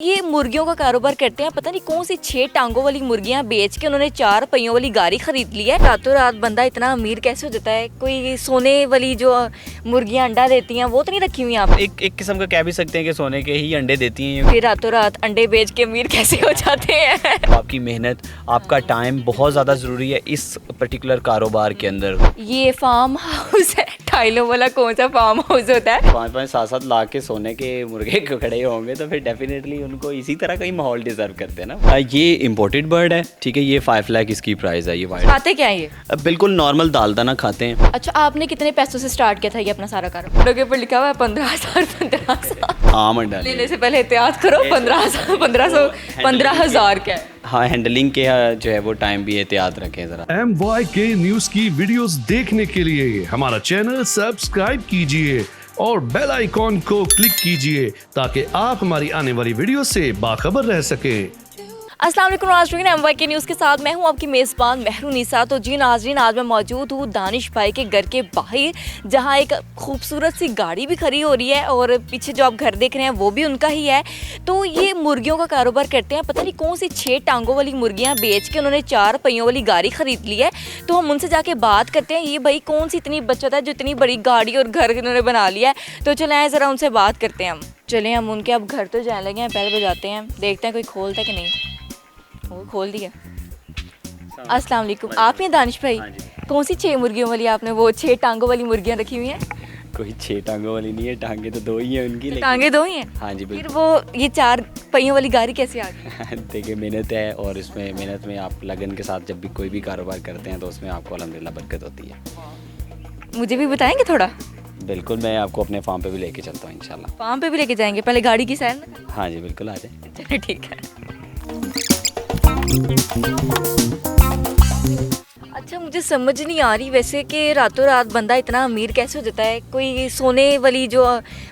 ये मुर्गियों का कारोबार करते हैं। पता नहीं कौन सी 6 टांगों वाली मुर्गियां बेच के उन्होंने 4 पहियों वाली गाड़ी खरीद ली है। रातों रात बंदा इतना अमीर कैसे हो जाता है? कोई सोने वाली जो मुर्गियां अंडा देती हैं वो तो नहीं रखी हुई आप? एक किस्म का कह भी सकते हैं कि सोने के ही अंडे देती हैं। फिर रातों रात अंडे बेच के अमीर कैसे हो जाते हैं? आपकी मेहनत, आपका टाइम बहुत ज़्यादा ज़रूरी है इस पर्टिकुलर कारोबार के अंदर। ये फार्म हाउस है, टाइलों वाला कौन सा फार्म हाउस होता है? 5-5, 7-7 लाख के सोने के मुर्गे खड़े होंगे तो फिर डेफिनेटली उनको इसी तरह का ही माहौल डिजर्व करते हैं ना। ये इम्पोर्टेड बर्ड है, ठीक है। ये 5 लाख इसकी प्राइस है। ये वाइट खाते क्या है ये? बिल्कुल नॉर्मल दाल दाना खाते हैं। अच्छा, आपने कितने पैसों से स्टार्ट किया था ये अपना सारा कारोबार? लोगों पर लिखा हुआ है 15,000 15,000। आम अंडा लेने से पहले एहतियात करो। 15,000 1500 15,000 क्या है? हाँ, हैंडलिंग के जो है वो टाइम भी एहतियात रखें ज़रा। MYK न्यूज की वीडियोस देखने के लिए हमारा चैनल सब्सक्राइब कीजिए और बेल आइकॉन को क्लिक कीजिए ताकि आप हमारी आने वाली वीडियो से बाखबर रह सकें। अस्सलाम वालेकुम नाज़रीन, MYK न्यूज़ के साथ मैं हूं आपकी मेज़बान महरूनिसा। तो जी नाज़रीन, आज मैं मौजूद हूं दानिश भाई के घर के बाहर, जहां एक खूबसूरत सी गाड़ी भी खड़ी हो रही है और पीछे जो आप घर देख रहे हैं वो भी उनका ही है। तो ये मुर्गियों का कारोबार करते हैं। पता नहीं कौन सी 6 टांगों वाली मुर्गियां बेच के उन्होंने 4 पहियों वाली गाड़ी खरीद ली है। तो हम उनसे जाके बात करते हैं, ये भाई कौन सी इतनी बचत है जो इतनी बड़ी गाड़ी और घर इन्होंने बना लिया है। तो चले आए ज़रा उनसे बात करते हैं। चलें हम उनके अब घर तो जाने लगे हैं, पहले बजाते हैं, देखते हैं कोई खोलता है कि नहीं। वो खोल दिया। अस्सलाम वालेकुम, आप हैं दानिश भाई? हाँ जी। कौन सी 6 मुर्गियों वाली आपने वो 6 टांगों वाली मुर्गियां रखी हुई हैं? कोई 6 टांगों वाली नहीं है, टांगे तो 2 ही हैं उनकी। लेकिन टांगे 2 ही हैं? हाँ जी फिर बिल्कुल। वो ये 4 पहियों वाली गाड़ी कैसे आ गई? देखिए, मेहनत है और इसमें मेहनत में आप लगन के साथ जब भी कोई भी कारोबार करते हैं तो उसमें आपको अल्हम्दुलिल्लाह बरकत होती है। मुझे भी बताएंगे थोड़ा? बिल्कुल, मैं आपको अपने फार्म पे भी लेके चलता हूँ इंशाल्लाह। फार्म पे भी लेके जाएंगे, पहले गाड़ी की सैर ना? हाँ जी बिल्कुल, आ जाए। चलो ठीक है। अच्छा, मुझे समझ नहीं आ रही वैसे कि रातों रात बंदा इतना अमीर कैसे हो जाता है? कोई सोने वाली जो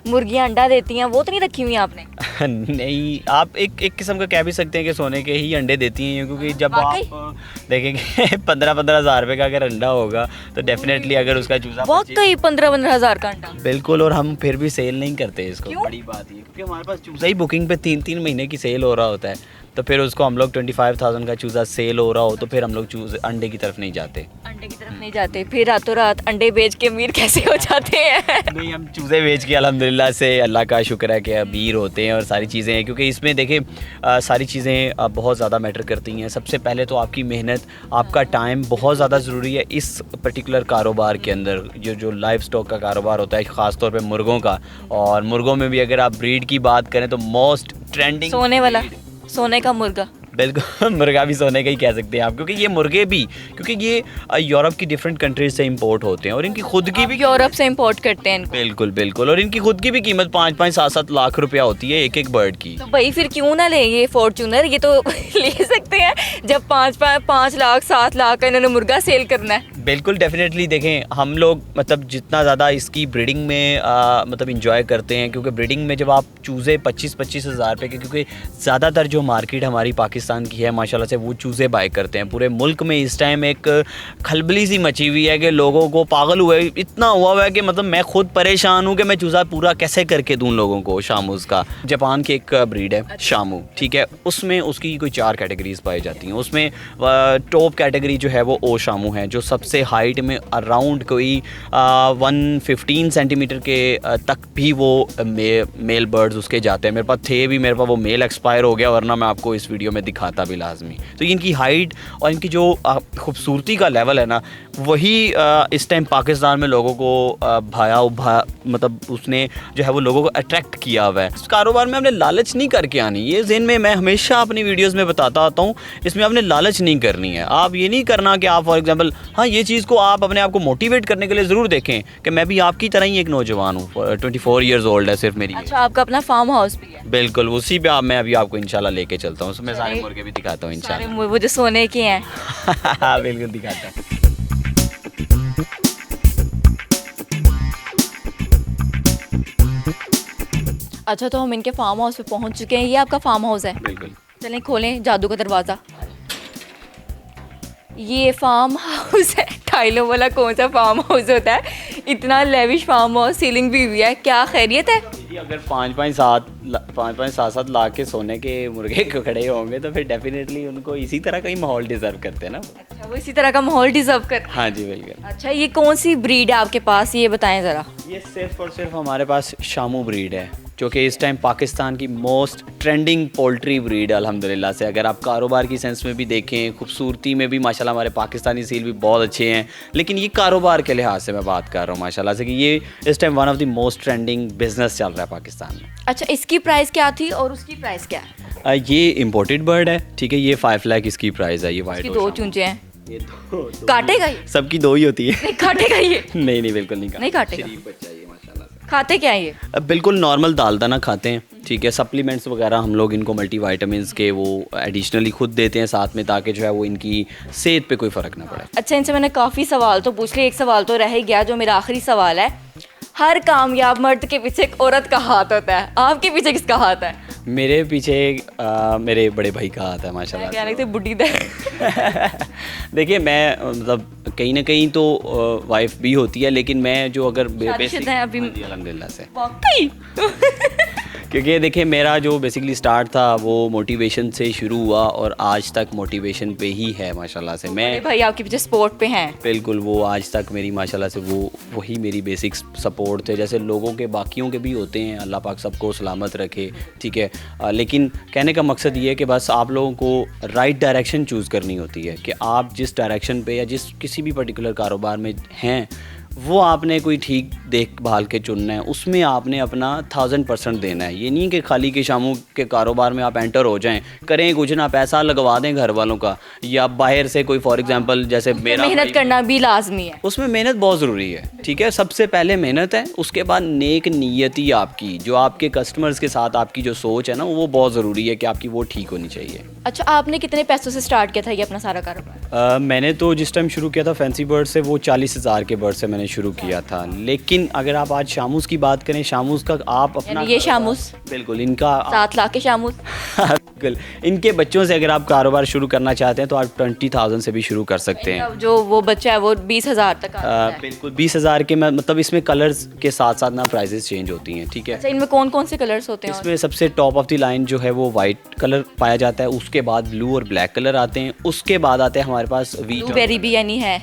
मुर्गियां अंडा देती हैं वो तो नहीं रखी हुई आपने? नहीं, आप एक किस्म का कह भी सकते हैं कि सोने के ही अंडे देती हैं, क्योंकि जब आप देखेंगे 15-15 हज़ार रुपये का अगर अंडा होगा तो डेफिनेटली अगर उसका चूज़ा वाकई 15-15 हज़ार का अंडा? बिल्कुल। और हम फिर भी सेल नहीं करते इसको। क्यों? बड़ी बात ये, क्योंकि हमारे पास चूज़ा ही बुकिंग पे 3-3 महीने की सेल हो रहा होता है, तो फिर उसको हम लोग 25,000 का चूज़ा सेल हो रहा हो तो फिर हम लोग चूज़े अंडे की तरफ नहीं जाते। अंडे की तरफ नहीं जाते, फिर रातों रात अंडे बेच के अमीर कैसे हो जाते हैं? नहीं, हम चूज़े बेच के अल्हम्दुलिल्लाह से अल्लाह का शुक्र है कि अमीर होते हैं और सारी चीज़ें हैं, क्योंकि इसमें देखें सारी चीज़ें बहुत ज़्यादा मैटर करती हैं। सबसे पहले तो आपकी मेहनत, आपका टाइम बहुत ज़्यादा ज़रूरी है इस पर्टिकुलर कारोबार के अंदर। जो लाइव स्टॉक का कारोबार होता है, ख़ास तौर पे मुर्गों का, और मुर्गों में भी अगर आप ब्रीड की बात करें तो मोस्ट ट्रेंडिंग सोने वाला, सोने का मुर्गा। बिल्कुल, मुर्गा भी सोने का ही कह सकते हैं आप, क्योंकि ये मुर्गे भी, क्योंकि ये यूरोप की डिफरेंट कंट्रीज से इंपोर्ट होते हैं और इनकी खुद की भी यूरोप से इंपोर्ट करते हैं इनको? बिल्कुल बिल्कुल। और इनकी खुद की भी कीमत 5-5, 7-7 लाख रुपया होती है एक बर्ड की। तो भाई फिर क्यों ना ले ये फॉर्च्यूनर? ये तो ले सकते हैं जब 5 लाख 7 लाख का इन्होंने मुर्गा सेल करना है। बिल्कुल डेफिनेटली। देखें, हम लोग मतलब जितना ज़्यादा इसकी ब्रीडिंग में मतलब इंजॉय करते हैं, क्योंकि ब्रीडिंग में जब आप चूज़े 25-25 हज़ार रुपये के, क्योंकि ज़्यादातर जो मार्केट हमारी पाकिस्तान की है माशाल्लाह से वो चूज़े बाय करते हैं। पूरे मुल्क में इस टाइम एक खलबली सी मची हुई है कि लोगों को पागल हुए इतना हुआ है कि मतलब मैं खुद परेशान हूँ कि मैं चूज़ा पूरा कैसे करके दूँ लोगों को। शामूज का, जापान की एक ब्रीड है शामू, ठीक है। उसमें उसकी कोई 4 कैटेगरीज पाई जाती हैं। उसमें टॉप कैटेगरी जो है वो ओ शामू है, जो सबसे हाइट में अराउंड कोई 115 सेंटीमीटर के तक भी वो मेल बर्ड्स उसके जाते हैं। मेरे पास थे भी, मेरे पास वो मेल एक्सपायर हो गया, वरना मैं आपको इस वीडियो में दिखाता भी लाजमी। तो इनकी हाइट और इनकी जो खूबसूरती का लेवल है ना, वही इस टाइम पाकिस्तान में लोगों को भाया मतलब उसने जो है वो लोगों को अट्रैक्ट किया हुआ है। इस कारोबार में हमने लालच नहीं करके आनी, ये ज़हन में मैं हमेशा अपनी वीडियोस में बताता आता हूँ। इसमें आपने लालच नहीं करनी है। आप ये नहीं करना कि आप फॉर एग्जांपल, हाँ, ये चीज़ को आप अपने आप को मोटिवेट करने के लिए ज़रूर देखें कि मैं भी आपकी तरह ही एक नौजवान हूँ। 24 ईयर्स ओल्ड है सिर्फ मेरी। अच्छा, आपका अपना फार्म हाउस भी है? बिल्कुल, उसी पे मैं अभी आपको इंशाल्लाह लेके चलता हूँ। उसमें सारे मुर्गे भी दिखाता हूँ इंशाल्लाह। वो जो सोने के हैं। बिल्कुल दिखाता हूँ। अच्छा, तो हम इनके फार्म हाउस पे पहुंच चुके हैं। ये आपका फार्म हाउस है? बिल्कुल। चलें खोलें जादू का दरवाज़ा। ये फार्म हाउस है, टाइलों वाला कौन सा फार्म हाउस होता है? इतना लेविश फार्म हाउस, सीलिंग भी हुई है। क्या खैरियत है? कि अगर 5-5 लाख के सोने के मुर्गे को खड़े होंगे तो फिर डेफिनेटली उनको इसी तरह का ही माहौल डिजर्व करते हैं ना। अच्छा, वो इसी तरह का माहौल डिजर्व कर। हाँ जी बिल्कुल। अच्छा, ये कौन सी ब्रीड है आपके पास, ये बताएं ज़रा। ये सिर्फ और सिर्फ हमारे पास शामू ब्रीड है, जो कि इस टाइम पाकिस्तान की मोस्ट ट्रेंडिंग पोल्ट्री ब्रीड है अल्हम्दुलिल्लाह से। अगर आप कारोबार की सेंस में भी देखें, खूबसूरती में भी माशाल्लाह हमारे पाकिस्तानी सील भी बहुत अच्छे हैं, लेकिन ये कारोबार के लिहाज से मैं बात कर रहा हूँ माशाल्लाह से कि ये इस time one of the most trending business चल रहा है पाकिस्तान में। अच्छा, इसकी प्राइस क्या थी और उसकी प्राइस क्या है? ये इम्पोर्टेड बर्ड है, ठीक है। ये 5 लाख इसकी प्राइस है। ये वाइट इसकी 2 चूंचे हैं। ये दो काटेगा ये? सबकी 2 ही होती है। नहीं काटेगा ये? नहीं बिल्कुल नहीं नहीं काटेगा। शरीफ बच्चा ये माशाल्लाह से। खाते क्या है ये? बिल्कुल नॉर्मल दाल दाना खाते हैं, ठीक है। सप्लीमेंट्स वगैरह हम लोग इनको मल्टीविटामिन्स के वो एडिशनली खुद देते हैं साथ में, ताकि जो है वो इनकी सेहत पे कोई फ़र्क ना पड़े। अच्छा, इनसे मैंने काफ़ी सवाल तो पूछ लिए, एक सवाल तो रह ही गया जो मेरा आखिरी सवाल है। हर कामयाब मर्द के पीछे एक औरत का हाथ होता है, आपके पीछे किसका हाथ है? मेरे पीछे मेरे बड़े भाई का हाथ है माशाल्लाह क्या से। लगता है बुढ़ी दे। देखिए मैं मतलब कहीं ना कहीं तो वाइफ भी होती है, लेकिन मैं जो अगर शादीशुदा हैं अभी? हाँ जी, अल्हम्दुलिल्लाह से। वाकई? क्योंकि देखिए मेरा जो बेसिकली स्टार्ट था वो मोटिवेशन से शुरू हुआ और आज तक मोटिवेशन पे ही है माशाल्लाह से। मैं बड़े भाई आपके पीछे सपोर्ट पे हैं? बिल्कुल, वो आज तक मेरी माशाल्लाह से वही मेरी बेसिक सपोर्ट थे। जैसे लोगों के बाकियों के भी होते हैं, अल्लाह पाक सबको सलामत रखे, ठीक है। लेकिन कहने का मकसद ये है कि बस आप लोगों को राइट डायरेक्शन चूज़ करनी होती है कि आप जिस डायरेक्शन पे या जिस किसी भी पर्टिकुलर कारोबार में हैं वो आपने कोई ठीक देखभाल के चुनना है, उसमें आपने अपना 1000% देना है। ये नहीं कि खाली के शामू के कारोबार में आप एंटर हो जाएं, करें कुछ ना, पैसा लगवा दें घर वालों का, या बाहर से कोई फॉर एग्जांपल जैसे मेरा मेहनत करना भी लाजमी है। उसमें मेहनत बहुत ज़रूरी है, ठीक है। सबसे पहले मेहनत है, उसके बाद नेक नीयती आपकी, जो आपके कस्टमर्स के साथ आपकी जो सोच है ना, वो बहुत ज़रूरी है कि आपकी वो ठीक होनी चाहिए। अच्छा, आपने कितने पैसों से स्टार्ट किया था ये अपना सारा कारोबार? मैंने तो जिस टाइम शुरू किया था फैंसी बर्ड से, वो 40,000 के बर्ड से मैंने शुरू किया था। लेकिन अगर आप आज शामूस की बात करें, शामूस का आप अपना यानी ये शामूस? बिल्कुल, इनका 7 लाख के शामूस? बिल्कुल, इनके बच्चों से अगर आप कारोबार शुरू करना चाहते हैं तो आप 20,000 से भी शुरू कर सकते हैं। अब जो वो बच्चा है वो 20,000 तक आता है। बिल्कुल 20,000 के मतलब इसमें कलर्स के साथ साथ ना प्राइजेस चेंज होती हैं, ठीक है। अच्छा, इनमें कौन कौन से कलर्स होते हैं? इसमें सबसे टॉप ऑफ द लाइन जो है वो वाइट कलर पाया जाता है, उसके बाद ब्लू और ब्लैक कलर आते हैं, उसके बाद आते हैं हमारे पास वीट। ब्लूबेरी भी यानी है?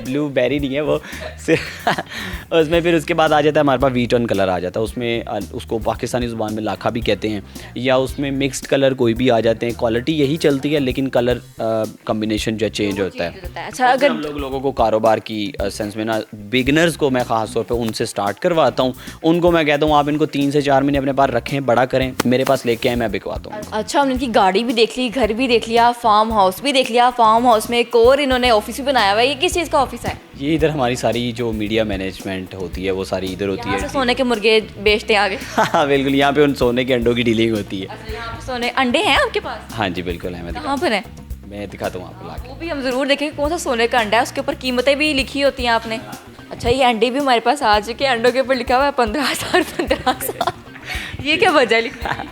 ब्लूबेरी नहीं है वो उसमें फिर उसके बाद आ जाता है हमारे पास वीट ऑन कलर आ जाता है, उसमें उसको पाकिस्तानी ज़ुबान में लाखा भी कहते हैं, या उसमें मिक्स्ड कलर कोई भी आ जाते हैं। क्वालिटी यही चलती है, लेकिन कलर कम्बिनेशन जो चेंज होता है। अच्छा, अगर हम लोगों को कारोबार की सेंस में ना, बिगनर्स को मैं ख़ास तौर पे उनसे स्टार्ट करवाता हूँ। उनको मैं कहता हूँ आप इनको 3 से 4 महीने अपने पास रखें, बड़ा करें, मेरे पास लेके आए, मैं बिकवाता हूँ। अच्छा, हमने इनकी गाड़ी भी देख ली, घर भी देख लिया, फार्म हाउस भी देख लिया। फार्म हाउस में एक और इन्होंने ऑफिस भी बनाया हुआ है। ये किस चीज़ का ऑफिस है? ये इधर हमारी सारी जो मीडिया मैनेजमेंट होती है वो सारी इधर होती यहाँ है। से सोने के मुर्गे बेचते हैं आगे? हाँ बिल्कुल, यहाँ पे उन सोने के अंडों की डीलिंग होती है। अच्छा, यहाँ पे सोने अंडे हैं आपके पास? हाँ जी बिल्कुल है। कहाँ पर है? मैं दिखाता हूँ आपको लाके। वो भी हम ज़रूर देखेंगे कौन सा सोने का अंडा है, उसके ऊपर कीमतें भी लिखी होती हैं आपने। अच्छा, ये अंडे भी हमारे पास आ चुके हैं, अंडों के ऊपर लिखा हुआ है 15,000। ये क्या वजह लिखा है?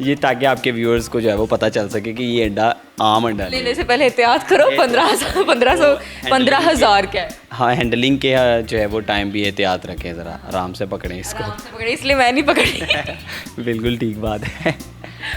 ये ताकि आपके व्यूअर्स को जो है वो पता चल सके कि ये अंडा आम अंडा नहीं है। लेने से पहले एहतियात करो। 15,000 क्या है? हाँ, हैंडलिंग के जो है वो टाइम भी एहतियात रखें, ज़रा आराम से पकड़ें इसको। आराम से पकड़े, इसलिए मैं नहीं पकड़ी। बिल्कुल ठीक बात है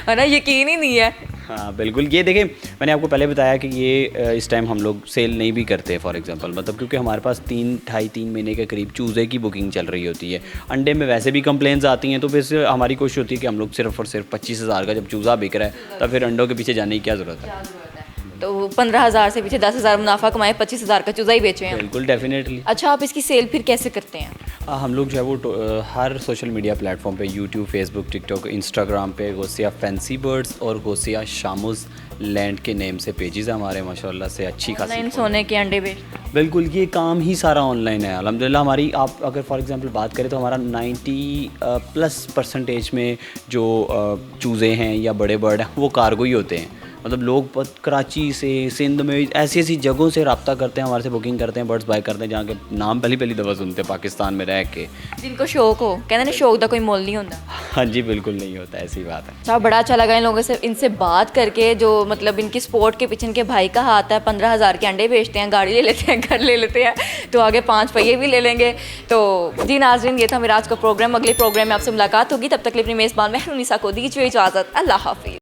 ना, यकीन ही नहीं है। हाँ बिल्कुल। ये देखें, मैंने आपको पहले बताया कि ये इस टाइम हम लोग सेल नहीं भी करते फॉर एग्जांपल, मतलब क्योंकि हमारे पास 3 महीने के करीब चूज़े की बुकिंग चल रही होती है। अंडे में वैसे भी कंप्लेंट्स आती हैं, तो फिर हमारी कोशिश होती है कि हम लोग सिर्फ और सिर्फ 25,000 का जब चूज़ा बिक रहा है तब फिर अंडों के पीछे जाने की क्या ज़रूरत है। तो 15,000 से पीछे 10,000 मुनाफा कमाए, 25,000 का चूज़ा ही बेचे हैं। बिल्कुल डेफिनेटली। अच्छा, आप इसकी सेल फिर कैसे करते हैं? हम लोग जो है वो हर सोशल मीडिया प्लेटफॉर्म पे, यूट्यूब, फेसबुक, टिकटॉक, इंस्टाग्राम पे गोसिया फैंसी बर्ड्स और गोसिया शामूस लैंड के नेम से पेजेस हैं हमारे माशाल्लाह से अच्छी खासी। ऑनलाइन सोने के अंडे बेच? बिल्कुल, ये काम ही सारा ऑनलाइन है अल्हम्दुलिल्लाह। हमारी आप अगर फॉर एग्जांपल बात करें तो हमारा 90+% में जो चूज़े हैं या बड़े बर्ड हैं वो कार्गो ही होते हैं। मतलब लोग कराची से, सिंध में, ऐसी ऐसी जगहों से रब्ता करते हैं, हमारे से बुकिंग करते हैं, बर्ड्स बाय करते हैं, जहाँ के नाम पहली पहली दफ़ा सुनते हैं पाकिस्तान में रह के। जिनको शौक हो, कहते हैं शौक का कोई मोल नहीं होता। हाँ जी, बिल्कुल नहीं होता, ऐसी बात है। अच्छा, बड़ा अच्छा लगा इन लोगों से, इनसे बात करके, जो मतलब इनकी स्पोर्ट के पीछे इनके भाई का हाथ है। 15,000 के अंडे बेचते हैं, गाड़ी ले लेते हैं, घर ले लेते हैं, तो आगे 5 पहिए भी ले लेंगे। तो जी नाज़रीन, ये था मेरा आज का प्रोग्राम। अगले प्रोग्राम में आपसे मुलाकात होगी, तब तक के लिए अपनी मेज़बान महरून निसा को दीजिए इजाज़त। अल्लाह हाफिज़।